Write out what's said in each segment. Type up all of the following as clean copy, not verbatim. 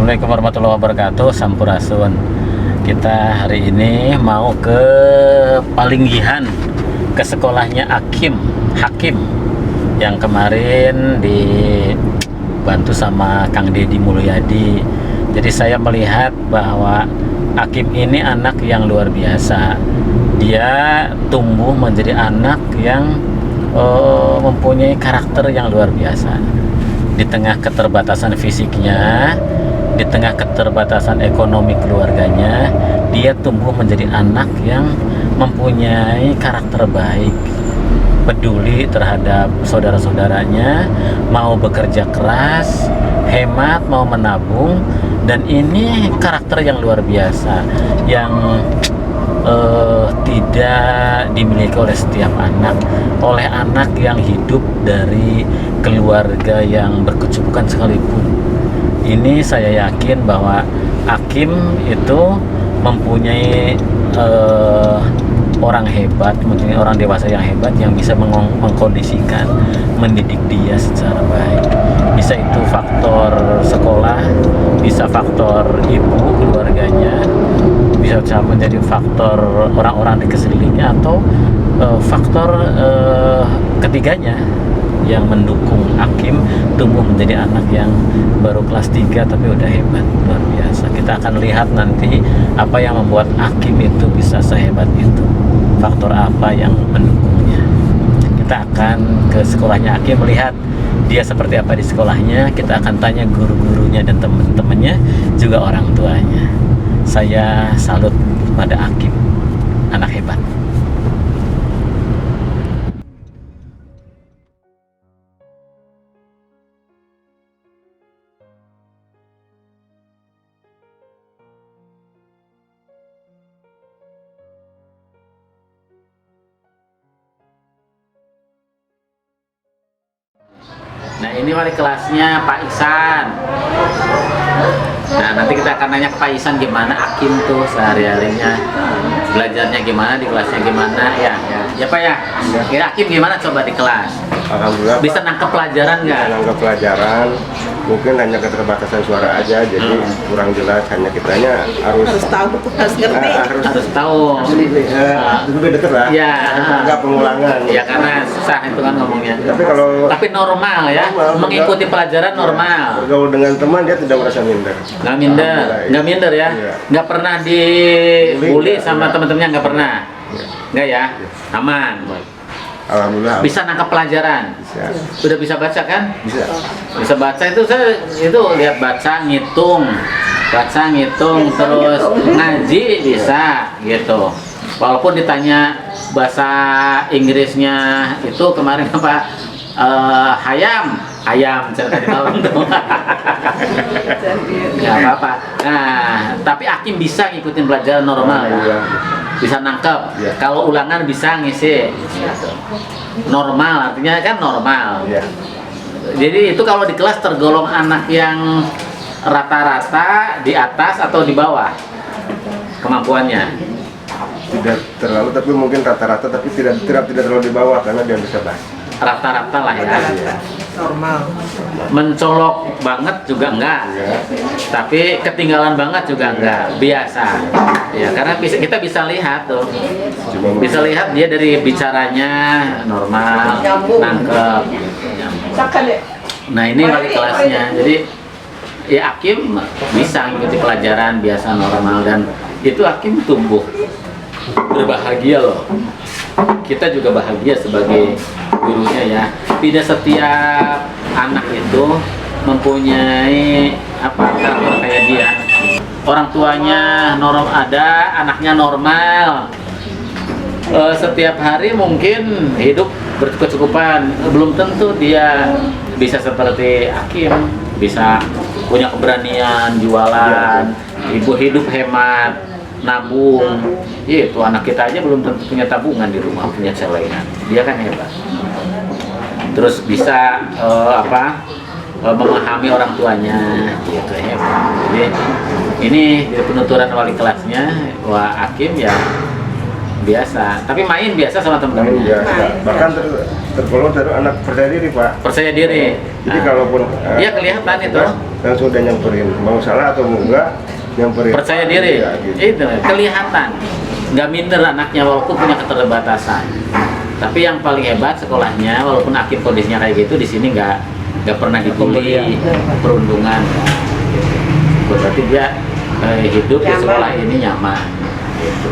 Assalamualaikum warahmatullahi wabarakatuh. Sampurasun. Kita hari ini mau ke Palinggihan, ke sekolahnya Hakim yang kemarin dibantu sama Kang Deddy Mulyadi. Jadi saya melihat bahwa Hakim ini anak yang luar biasa. Dia tumbuh menjadi anak yang mempunyai karakter yang luar biasa. Di tengah keterbatasan fisiknya, di tengah keterbatasan ekonomi keluarganya, dia tumbuh menjadi anak yang mempunyai karakter baik, peduli terhadap saudara-saudaranya, mau bekerja keras, hemat, mau menabung. Dan ini karakter yang luar biasa yang tidak dimiliki oleh setiap anak, oleh anak yang hidup dari keluarga yang berkecukupan sekalipun. Ini saya yakin bahwa Hakim itu mempunyai orang hebat, mempunyai orang dewasa yang hebat yang bisa mengkondisikan, mendidik dia secara baik. Bisa itu faktor sekolah, bisa faktor ibu keluarganya, bisa menjadi faktor orang-orang di sekelilingnya, atau faktor ketiganya yang mendukung Hakim tumbuh menjadi anak yang baru kelas 3 tapi udah hebat, luar biasa. Kita akan lihat nanti apa yang membuat Hakim itu bisa sehebat itu, faktor apa yang mendukungnya. Kita akan ke sekolahnya Hakim, melihat dia seperti apa di sekolahnya. Kita akan tanya guru-gurunya dan teman-temannya, juga orang tuanya. Saya salut pada Hakim, anak hebat. Nah, ini wali kelasnya Pak Ihsan. Nah, nanti kita akan nanya ke Pak Ihsan gimana Hakim tuh sehari-harinya, belajarnya gimana, di kelasnya gimana ya. Ya Pak ya. Kira Hakim gimana coba di kelas? Alhamdulillah bisa nangkep pelajaran nggak? Bisa nangkep pelajaran, mungkin hanya keterbatasan suara aja, jadi kurang jelas. Hanya kitanya harus tahu, harus ngerti, harus tahu. Lebih dekat lah. Ya. Nggak pengulangan. Ya karena susah itu kan ngomongnya. Tapi normal ya, mengikuti pelajaran normal. Bergaul dengan teman dia tidak merasa minder. Nggak minder ya. Iya. Nggak pernah dibully sama teman-temannya, nggak pernah. Nggak ya, aman. Alhamdulillah. Bisa nangkep pelajaran. Bisa. Sudah bisa baca kan? Bisa. Bisa baca itu, saya itu lihat baca ngitung terus ngaji bisa gitu. Walaupun ditanya bahasa Inggrisnya itu kemarin apa, ayam saya tadi malam tuh. Nggak apa-apa. Nah, tapi Hakim bisa ngikutin pelajaran normal ya. Bisa nangkep. Ya. Kalau ulangan bisa ngisi. Normal, artinya kan normal. Ya. Jadi itu kalau di kelas tergolong anak yang rata-rata di atas atau di bawah kemampuannya? Tidak terlalu, tapi mungkin rata-rata, tapi tidak terlalu di bawah karena dia bisa baca. Rata-rata lah ya. normal. Mencolok banget juga enggak, tapi ketinggalan banget juga enggak, biasa ya, karena kita bisa lihat tuh, bisa lihat dia dari bicaranya normal, nangkep. Nah ini wali kelasnya, jadi ya Hakim bisa ngikuti pelajaran biasa normal, dan itu Hakim tumbuh berbahagia loh. Kita juga bahagia sebagai gurunya ya. Tidak setiap anak itu mempunyai karakter kayak dia. Orang tuanya ada, anaknya normal. Setiap hari mungkin hidup berkecukupan. Belum tentu dia bisa seperti Hakim, bisa punya keberanian jualan, ibu hidup hemat, nabung. Itu anak kita aja belum tentu punya tabungan di rumah, punya celengan. Dia kan hebat. Terus bisa memahami orang tuanya, gitu hebat. Jadi ini dari penuturan wali kelasnya, Hakim ya biasa. Tapi main biasa sama Main teman-temannya. biasa. Bahkan tergolong dari anak percaya diri, Pak. Percaya diri. Jadi Nah, kalaupun iya kelihatan itu. langsung udah nyamperin, mau salah atau mau enggak nyamperin. Percaya diri. Iya, gitu. Itu kelihatan. Nggak minder anaknya walaupun punya keterbatasan. Tapi yang paling hebat sekolahnya, walaupun Hakim kondisinya kayak gitu, di sini nggak pernah dibully, perundungan. Berarti dia hidup di sekolah ini nyaman. Gitu.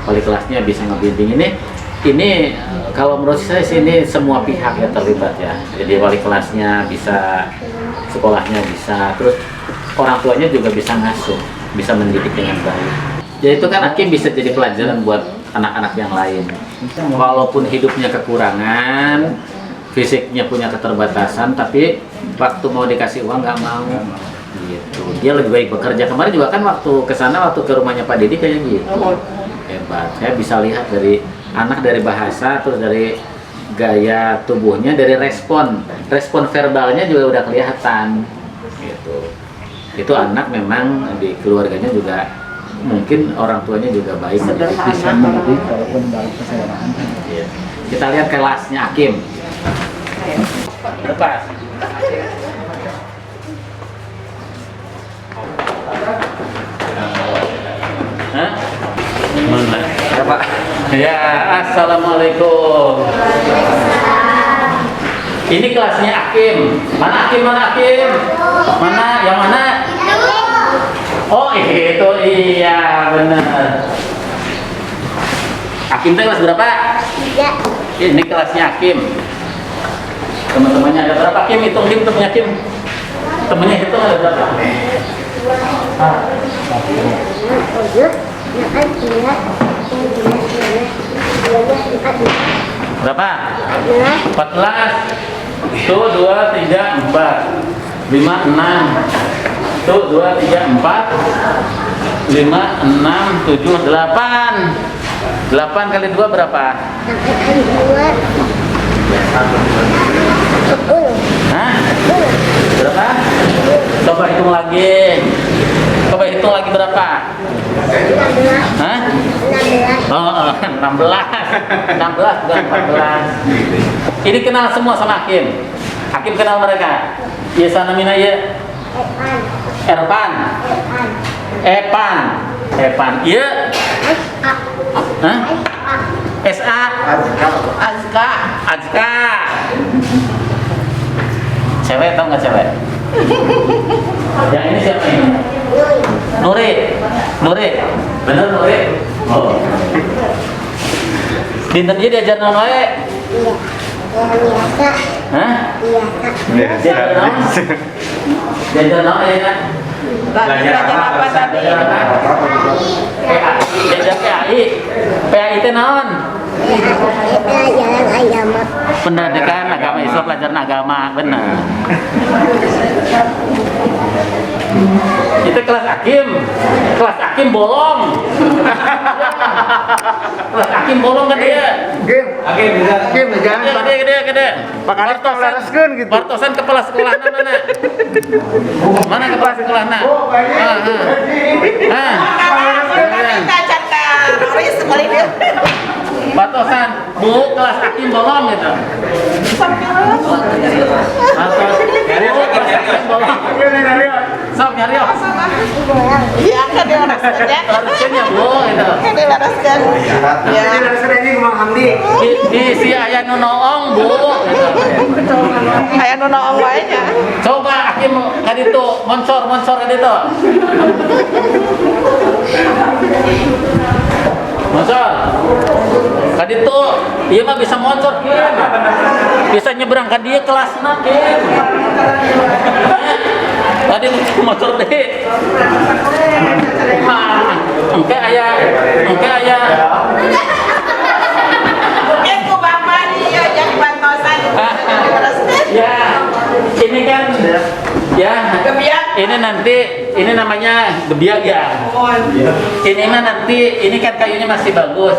Wali kelasnya bisa ngebimbing ini kalau menurut saya sih ini semua pihak yang terlibat ya. Jadi wali kelasnya bisa, sekolahnya bisa, terus orang tuanya juga bisa ngasuh, bisa mendidik dengan baik. Jadi itu kan Hakim bisa jadi pelajaran buat anak-anak yang lain. Walaupun hidupnya kekurangan, fisiknya punya keterbatasan, tapi waktu mau dikasih uang nggak mau. Gitu. Dia lebih baik bekerja. Kemarin juga kan waktu kesana, waktu ke rumahnya Pak Didi kayak gitu. Hebat. Saya bisa lihat dari anak, dari bahasa, terus dari gaya tubuhnya, dari respon verbalnya juga udah kelihatan. Gitu. Itu anak memang di keluarganya juga mungkin orang tuanya juga baik. Bisa mendidik walaupun dalam kesedaraan. Iya. Kita lihat kelasnya Hakim. Lepas. Hah? Mana? Ya Pak. Ya, assalamualaikum. Ini kelasnya Hakim. Mana Hakim? Mana Hakim? Mana? Yang mana? Oh itu iya benar. Hakim teh kelas berapa? Ini kelasnya Hakim. Teman-temannya ada berapa? Hakim hitung temennya Hakim. Temennya hitung ada berapa? Berapa? 14. Tuh 2, 3, 4, 5, 6. Tuh 2, 3, 4, 5, 6, 7, 8. 8 kali 2 berapa? Hah? Berapa? Coba hitung lagi. Coba hitung lagi berapa? Hah? 16. 16 bukan 14. Ini kenal semua sama Hakim. Hakim kenal mereka. Ya sana mina ya. Erpan. Epan. Iya. Hah? SA. Azka. Cewek tau nggak cewek? Yang ini siapa ini? Nuri. Bener Nuri? Oh. Dinten dia diajar naon wae? Hah? Diajar naon? Diajar naon ya? Belajar apa tadi? Diajar PAI. PAI teh naon? Pendidikan agama Islam, pelajaran agama, benar. Itu kelas Hakim bolong. Kelas Hakim bolong kan dia. Hakim jangan Gede. Pak Kalis laraskeun gitu. Partosan kepala sekolahna mana? Mana kepala sekolahna? Kita cakap, Roy sekali dia. Partosan, Bu, kelas Hakim bolong gitu. Sok nyari yuk. Iya kan dia laraskan. Laraskan ya Bu gitu. Kan dia laraskan. Ya. ini Mang Hamdi. Di si aya nu noong Bu gitu. Kayak nu naong wae nya. Coba Hakim ka ditu, monsor ka ditu. Monsor. Ka ditu, ieu mah bisa monsor Kim. Bisa nyebrang ka dieu kelasna Kim. Tadi motor deh. Engke aya. Mungkin ku bapak dia yang pantosan. Ya, ini kan ya. Gebiak. Ini namanya gebiak ya. Ini mah nanti ini kan kayunya masih bagus.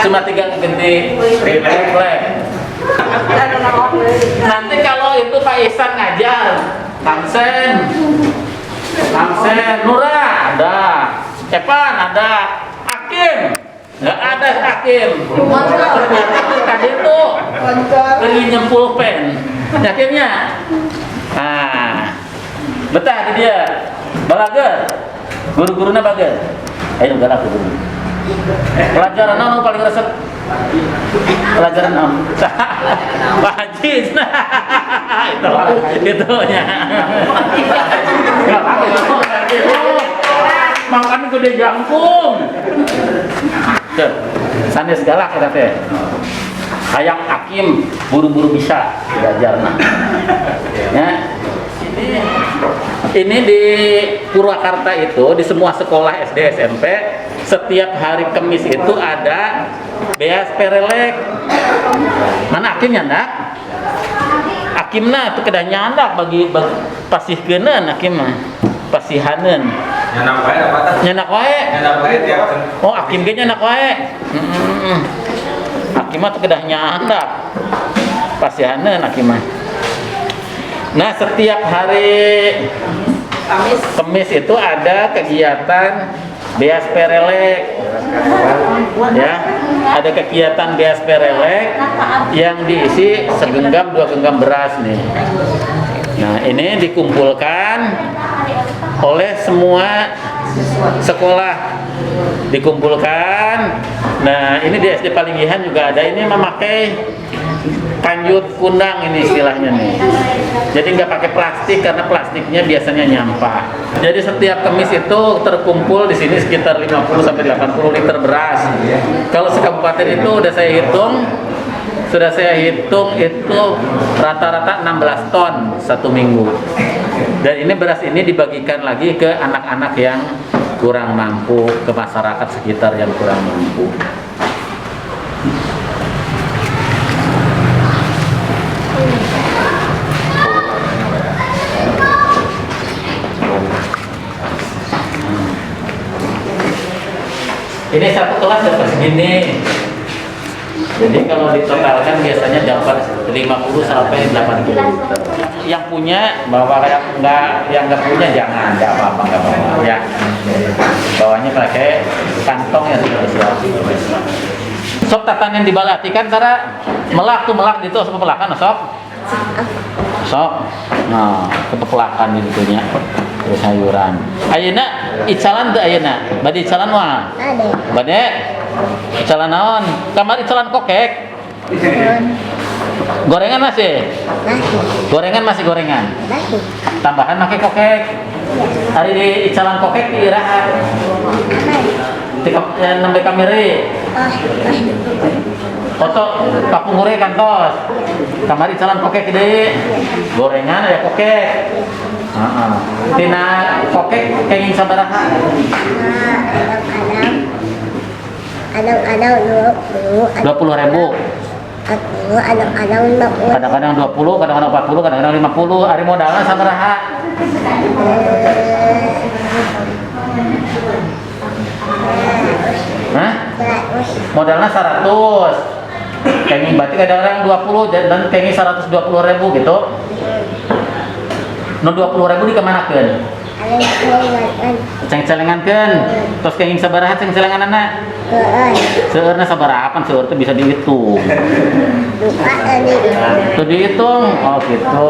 Cuma tinggal ganti refleks. Nanti kalau itu Pak Ihsan ngajar, Kamsen, Nura ada, Evan ada, Hakim, nggak ada hakim. Ternyata tadi tuh pergi nyempul pen. Hakimnya. Nah, betah di dia. Balager. Guru-gurunya bager. Ayo galak guru. Pelajaran apa paling resep? Pelajaran apa? Pak Haji. Itunya. Makan gede jangkung. Tuh, sanes galak kita teh. Hayang hakim buru-buru bisa belajarna. Ya. Ini di Purwakarta itu di semua sekolah SD SMP setiap hari Kamis itu ada beas perelek. Mana hakimnya ndak? Hakimna itu kedah nyandak bagi pasihkeuneun hakim mah. Pasihaneun. Nyanak wae apa tah? Nyanak wae. Nyanak wae tiap. Oh, hakim ge nyanak wae. Hakim mah teu kedah nyandak. Pasihaneun hakim mah. Nah, setiap hari Kamis itu ada kegiatan beas perelek. Ya, ada kegiatan beas perelek yang diisi segenggam 2 genggam beras nih. Nah, ini dikumpulkan oleh semua sekolah. Dikumpulkan. Nah, ini di SD Palingihan juga ada. Ini memakai kanjut kundang ini istilahnya nih. Jadi nggak pakai plastik karena plastiknya biasanya nyampah. Jadi setiap Kamis itu terkumpul di sini sekitar 50 sampai 80 liter beras. Kalau sekabupaten itu sudah saya hitung itu rata-rata 16 ton satu minggu. Dan ini beras ini dibagikan lagi ke anak-anak yang kurang mampu, ke masyarakat sekitar yang kurang mampu. Ini satu kelas dapat segini. Jadi kalau ditotalkan biasanya dapat 50 sampai 80 liter. Yang punya bawa, yang nggak punya jangan, nggak apa-apa ya. Bawanya pakai kantong yang sudah siap. Sok tatanan dibalatikan cara melak gitu sama pelakan sok. Sok. Nah, kepelakan itunya. Sayuran. Ayeuna icalan teu ayeuna? Bade icalan mah? Bade. Icalan naon? Kamar icalan kokek. Gorengan masih? Gorengan masih gorengan. Tambahan make kokek. Hari di icalan kokek di iraha. Nembe kamere. Foto kapungure kantos. Kamari icalan kokek gede. Gorengan aya kokek. Tina kokek kenging sabaraha? Kadang-kadang 20.000. Kadang-kadang 20, kadang-kadang 40, kadang-kadang 50. Ari modalna sabaraha? Hah? Modalnya 100. Kenging berarti kadang-kadang 20 dan kenging 120.000 gitu. No 20.000 dikemanakeun? Ceng-celengankeun. Terus kenging sabaraha ceng-celenganana? Seueurna sabaraha? Seueur teh bisa dihitung. Tuh dihitung. Oh gitu.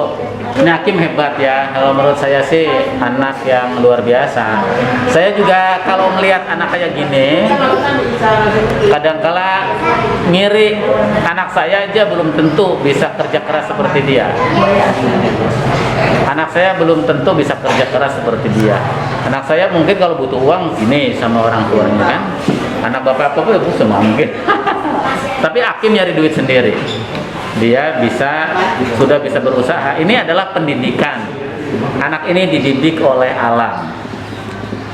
Ini hakim hebat ya. Kalau menurut saya sih anak yang luar biasa. Saya juga kalau melihat anak kayak gini, kadangkala ngiri. Anak saya aja belum tentu bisa kerja keras seperti dia. Anak saya belum tentu bisa kerja keras seperti dia. Anak saya mungkin kalau butuh uang gini sama orang tuanya kan. Anak bapak apa pun semua mungkin. Tapi hakim nyari duit sendiri. Dia sudah bisa berusaha. Ini adalah pendidikan. Anak ini dididik oleh alam.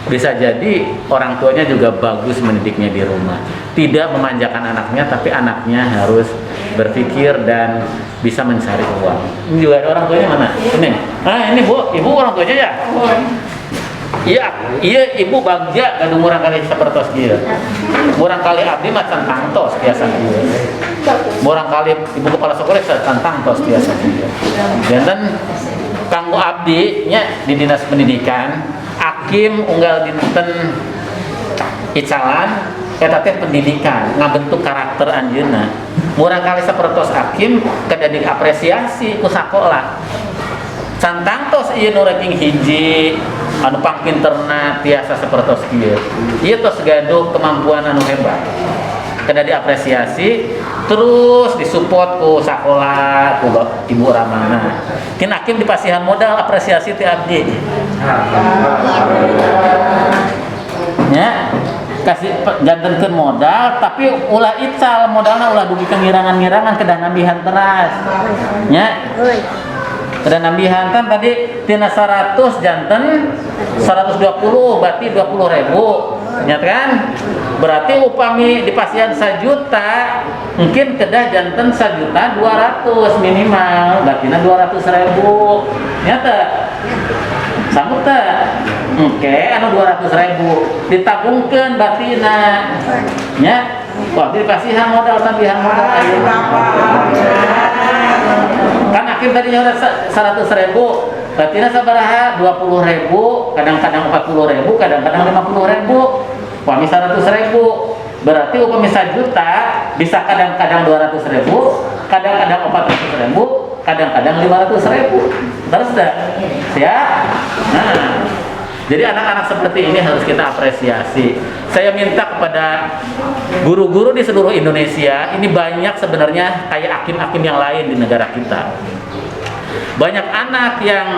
Bisa jadi orang tuanya juga bagus mendidiknya di rumah. Tidak memanjakan anaknya, tapi anaknya harus berpikir dan bisa mencari uang. Ini juga orang tuanya mana? Ini. Ini Bu, ibu orang tuanya ya? Iya, ibu bagja kadung murang kali sapertos dia. Murang kali abdi mah tantang tos biasa dia. Murang kali ibu kepala sekolah tantang tos biasa dia. Dan kanggo abdi nya di dinas pendidikan, hakim unggal dinten icalan eta teh pendidikan ngabentuk karakter anjeunna. Murang kali sapertos hakim kada diapresiasi ku sakola. Santang tos ieu nu ranking hiji anu pangpinterna tiasa sapertos kieu. Ieu tos gaduh kemampuan anu hebat. Kada diapresiasi terus disupport ku sakola ku ibu ramana. Kin hakim dipasihan modal apresiasi ti abdi. Ya, kasih jantenkeun modal tapi ulah ical modalna ulah dugi kengirangan-ngirangan kedah nambihan teras. Ya. Kedah nambihan kan tadi tina 100 janten 120 berarti 20.000. Nyata kan? Berarti upami dipasihan 1 juta mungkin kedah janten 1.200.000 minimal berarti 200.000. Nyata? Sanggup tak? Oke, anu 200.000 ditabungkeun batina. Nya, wah dipasihan modal tambihan modal ayeuna. Kan hakim tadi nyawa 100.000, batina sabaraha 20.000, kadang-kadang 40.000, kadang-kadang 50.000. Wah, 100.000. Berarti upami 1 juta bisa kadang-kadang 200.000, kadang-kadang 400.000, kadang-kadang 500.000. Terus dah, siap? Nah, jadi anak-anak seperti ini harus kita apresiasi. Saya minta kepada guru-guru di seluruh Indonesia, ini banyak sebenarnya kayak hakim-hakim yang lain di negara kita. Banyak anak yang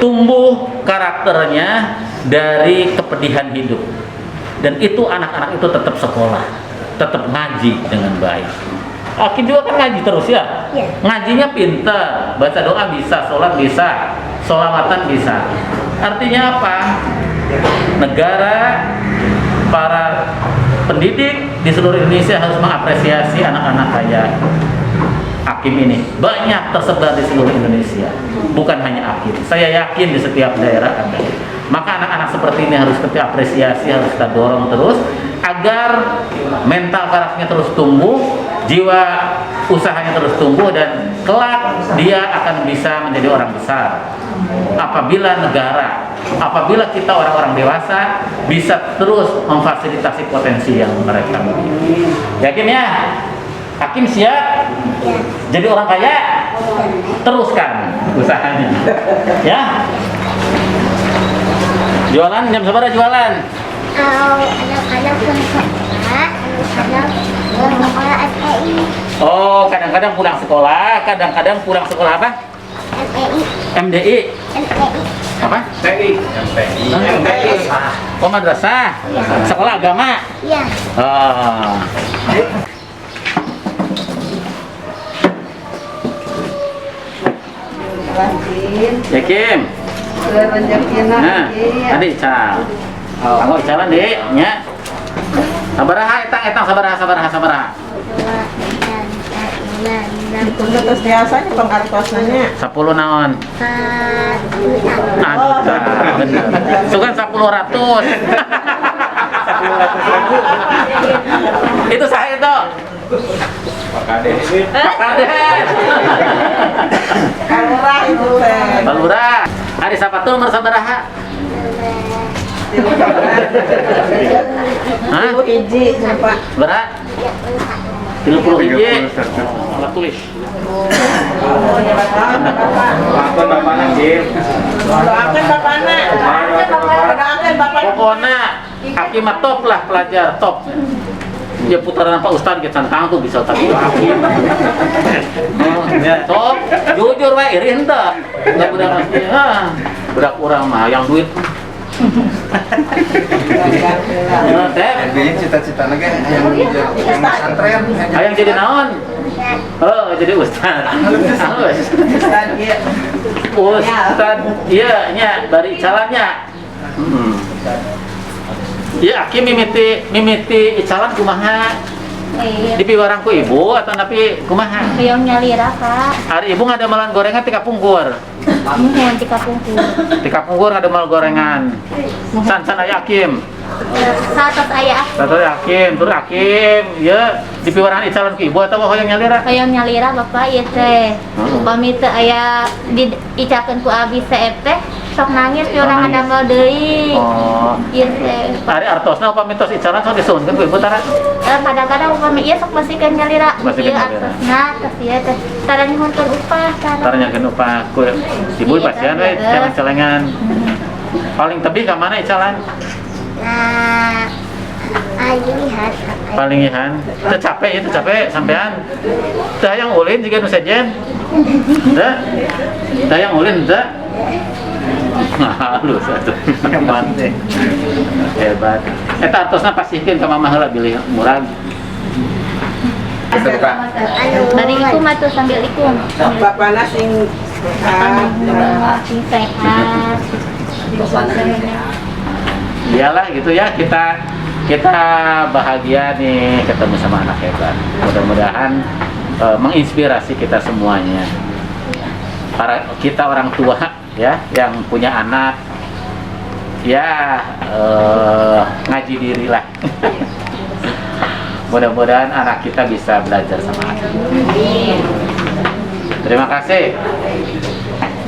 tumbuh karakternya dari kepedihan hidup. Dan itu anak-anak itu tetap sekolah, tetap ngaji dengan baik. Hakim juga kan ngaji terus ya? Ngajinya pintar, baca doa bisa, sholat bisa, sholawatan bisa. Artinya apa? Negara, para pendidik di seluruh Indonesia harus mengapresiasi anak-anak kayak hakim ini. Banyak tersebar di seluruh Indonesia, bukan hanya hakim. Saya yakin di setiap daerah ada. Maka anak-anak seperti ini harus kita apresiasi, harus kita dorong terus agar mental karakternya terus tumbuh, jiwa usahanya terus tumbuh, dan kelak dia akan bisa menjadi orang besar. Apabila negara, apabila kita orang-orang dewasa bisa terus memfasilitasi potensi yang mereka miliki. Yakin ya? Hakim siap? Jadi orang kaya? Teruskan usahanya. Ya? Jualan jam berapa jualan? Kadang-kadang pulang sekolah, kadang-kadang pulang sekolah FPI. Oh, kadang-kadang pulang sekolah, kadang-kadang pulang sekolah apa? FPI. MDI. FPI. Apa? MPI. MPI. Oh, madrasah. Sekolah agama. Iya. Oh. Yakin? Nah, adik cal. Kamu jalan deh, nya. Sabaraha etang sabaraha. Terus biasanya pengartosnya 10 naon? Aduh, bener. Sugan 10.100. Itu saya itu. Pak Kades. Kalurah itu teh. Balura. Ari sapatul nomor sabaraha? Hah? Hiji, Pak. Berat? 30 hiji. Alat tulis. Lakon bapakna Jim. Doakan bapakna. Doakan bapakna. Pokoknya hakim mah top lah, pelajar top. Ya putaran Pak Ustad ke Santang tuh bisa tapi hakim. Top, jujur wae iri henteu. Enggak budak pasti. Budak urang mah yang duit. Bikin cita-cita lagi yang jadi pesantren. Hayang jadi naon? Oh, jadi ustad. Ustad, iya nya dari calonnya. Iya, hakim mimiti icalan kumaha? Di piwarang ku ibu atau napi kumaha? Yang nyalira, Kak. Hari ibu ngadamalan gorengan tika pungkur. Mohon tika pungkur. Tika pungkur ngadamal gorengan. San aya hakim. Saat ayah Satu hakim, terus hakim, ya di piwarangan icalan ku ibu atau hoyong nyalira? yang nyalira Bapak ieu teh. Upami teu aya diicakeun ku abdi CFT sok nangis pi urang nangis. ada deui. Oh. Ieu teh. Ari artosna upami tos icaran sok disuunkeun ku ibu tara. Kadang-kadang upami ieu sok bersihkeun nyalira. Bersihkeun Ieu nyalira. atasna tos ieu teh tara nyuhunkeun upah tara. Tara nyakeun upah ku ibu Iya, pasien we iya. jangan celengan. Paling tebih ka mana icalan? Nah, ayo lihat. Paling ihan. Teu capek itu capek sampean. Teu hayang ulin jiga nu sejen. Teu. Teu hayang ulin teu. Halus atuh. Hebat teh. Hebat. Eta artosna pasihkeun ka mama heula bilih murag. Dari ikum atuh sambil ikum. Bapak nasing Sing sehat. Iyalah gitu ya, kita bahagia nih ketemu sama anak hebat. Mudah-mudahan menginspirasi kita semuanya. Kita orang tua ya yang punya anak ya ngaji diri lah. Mudah-mudahan anak kita bisa belajar sama anak. Terima kasih.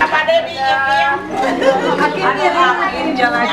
apa Dewi yang akhirnya jalan